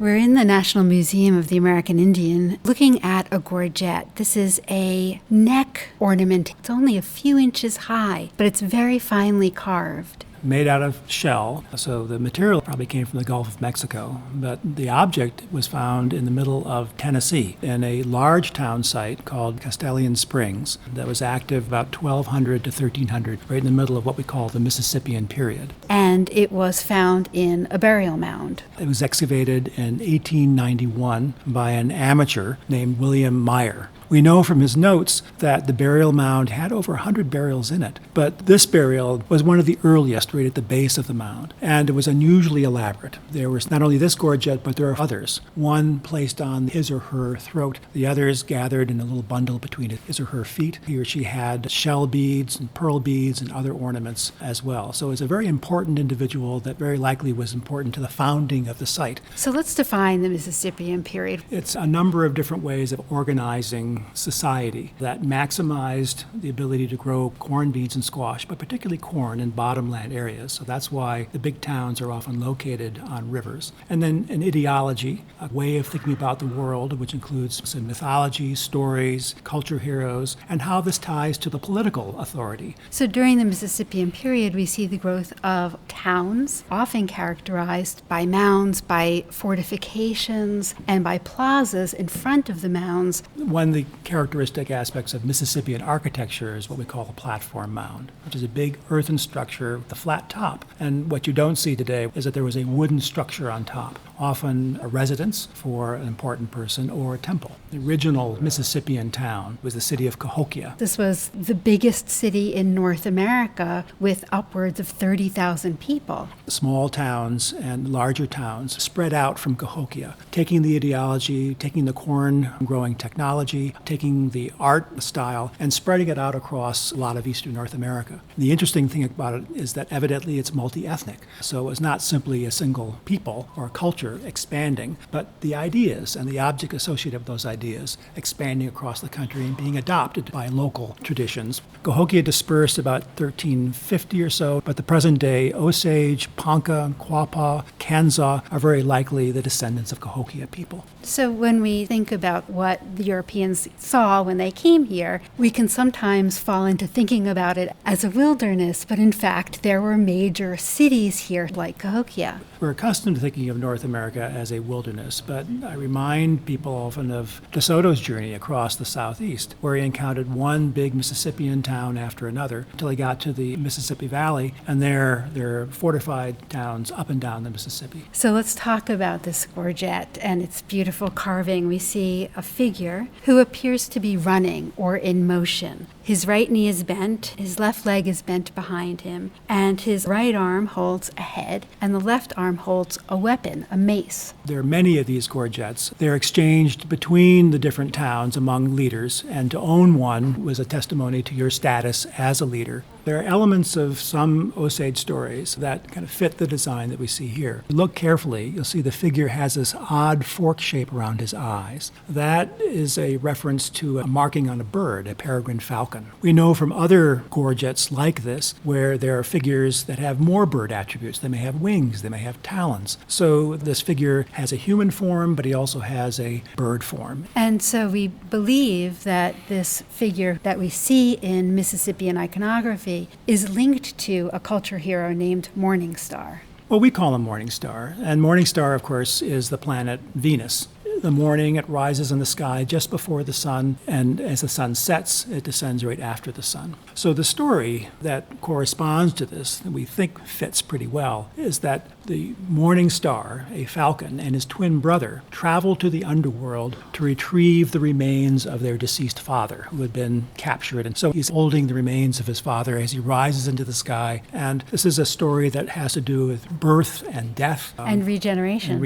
We're in the National Museum of the American Indian looking at a gorget. This is a neck ornament. It's only a few inches high, but it's very finely carved. Made out of shell, so the material probably came from the Gulf of Mexico, but the object was found in the middle of Tennessee in a large town site called Castellian Springs that was active about 1200 to 1300, right in the middle of what we call the Mississippian period. And it was found in a burial mound. It was excavated in 1891 by an amateur named William Meyer. We know from his notes that the burial mound had over 100 burials in it, but this burial was one of the earliest right at the base of the mound, and it was unusually elaborate. There was not only this gorget, but there are others. One placed on his or her throat, the others gathered in a little bundle between his or her feet. He or she had shell beads and pearl beads and other ornaments as well. So it's a very important individual that very likely was important to the founding of the site. So let's define the Mississippian period. It's a number of different ways of organizing society that maximized the ability to grow corn, beans, and squash, but particularly corn in bottomland areas. So that's why the big towns are often located on rivers. And then an ideology, a way of thinking about the world, which includes some mythology, stories, culture heroes, and how this ties to the political authority. So during the Mississippian period, we see the growth of towns, often characterized by mounds, by fortifications, and by plazas in front of the mounds. One of the characteristic aspects of Mississippian architecture is what we call the Platform Mound, which is a big earthen structure with a flat top. And what you don't see today is that there was a wooden structure on top, often a residence for an important person or a temple. The original Mississippian town was the city of Cahokia. This was the biggest city in North America with upwards of 30,000 people. Small towns and larger towns spread out from Cahokia, taking the ideology, taking the corn growing technology, taking the art style, and spreading it out across a lot of eastern North America. The interesting thing about it is that evidently it's multi-ethnic. So it's not simply a single people or culture expanding, but the ideas and the object associated with those ideas expanding across the country and being adopted by local traditions. Cahokia dispersed about 1350 or so, but the present day Osage, Ponca, Quapaw, Kansa are very likely the descendants of Cahokia people. So when we think about what the Europeans saw when they came here, we can sometimes fall into thinking about it as a wilderness, but in fact there were major cities here like Cahokia. We're accustomed to thinking of North America as a wilderness, but I remind people often of De Soto's journey across the southeast, where he encountered one big Mississippian town after another until he got to the Mississippi Valley, and there are fortified towns up and down the Mississippi. So let's talk about this gorget and its beautiful carving. We see a figure who appears to be running or in motion. His right knee is bent, his left leg is bent behind him, and his right arm holds a head, and the left arm holds a weapon, a mace. There are many of these gorgets. They're exchanged between the different towns among leaders, and to own one was a testimony to your status as a leader. There are elements of some Osage stories that kind of fit the design that we see here. Look carefully, you'll see the figure has this odd fork shape around his eyes. That is a reference to a marking on a bird, a peregrine falcon. We know from other gorgets like this where there are figures that have more bird attributes. They may have wings, they may have talons. So this figure has a human form, but he also has a bird form. And so we believe that this figure that we see in Mississippian iconography is linked to a culture hero named Morningstar. Well, we call him Morningstar, and Morningstar, of course, is the planet Venus. The morning, it rises in the sky just before the sun, and as the sun sets, it descends right after the sun. So the story that corresponds to this, that we think fits pretty well, is that the morning star, a falcon, and his twin brother travel to the underworld to retrieve the remains of their deceased father, who had been captured. And so he's holding the remains of his father as he rises into the sky. And this is a story that has to do with birth and death. And regeneration.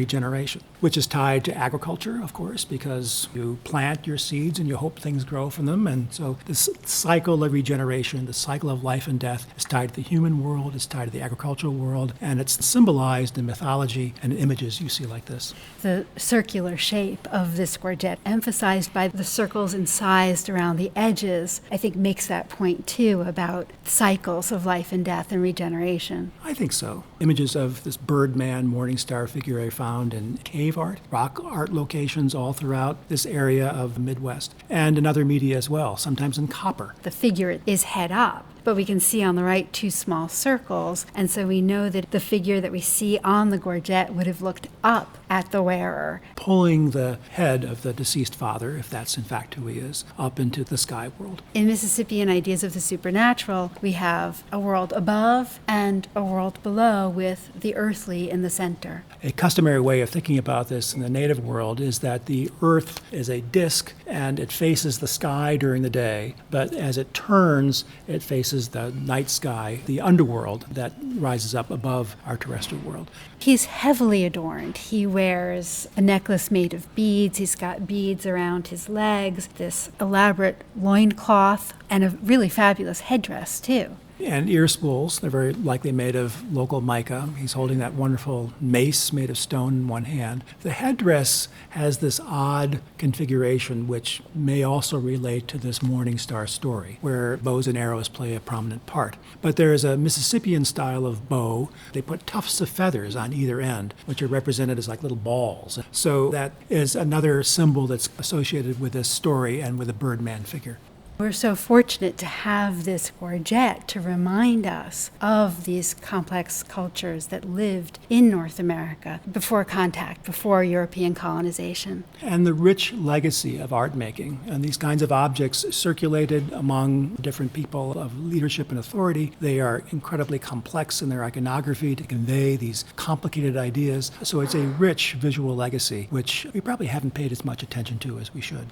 Which is tied to agriculture, of course, because you plant your seeds and you hope things grow from them. And so this cycle of regeneration, the cycle of life and death, is tied to the human world, it's tied to the agricultural world, and it's symbolized in mythology and images you see like this. The circular shape of this gorget, emphasized by the circles incised around the edges, I think makes that point too about cycles of life and death and regeneration. I think so. Images of this Birdman Morningstar figure I found in cave cave art, rock art locations all throughout this area of the Midwest, and in other media as well, sometimes in copper. The figure is head up, but we can see on the right two small circles, and so we know that the figure that we see on the gorget would have looked up at the wearer, pulling the head of the deceased father, if that's in fact who he is, up into the sky world. In Mississippian ideas of the supernatural, we have a world above and a world below with the earthly in the center. A customary way of thinking about this in the native world is that the earth is a disk and it faces the sky during the day, but as it turns, it faces the night sky, the underworld that rises up above our terrestrial world. He's heavily adorned. He wears a necklace made of beads. He's got beads around his legs, this elaborate loincloth, and a really fabulous headdress, too. And ear spools, they're very likely made of local mica. He's holding that wonderful mace made of stone in one hand. The headdress has this odd configuration which may also relate to this Morningstar story, where bows and arrows play a prominent part. But there is a Mississippian style of bow. They put tufts of feathers on either end, which are represented as like little balls. So that is another symbol that's associated with this story and with the Birdman figure. We're so fortunate to have this gorget to remind us of these complex cultures that lived in North America before contact, before European colonization. And the rich legacy of art making. And these kinds of objects circulated among different people of leadership and authority. They are incredibly complex in their iconography to convey these complicated ideas. So it's a rich visual legacy, which we probably haven't paid as much attention to as we should.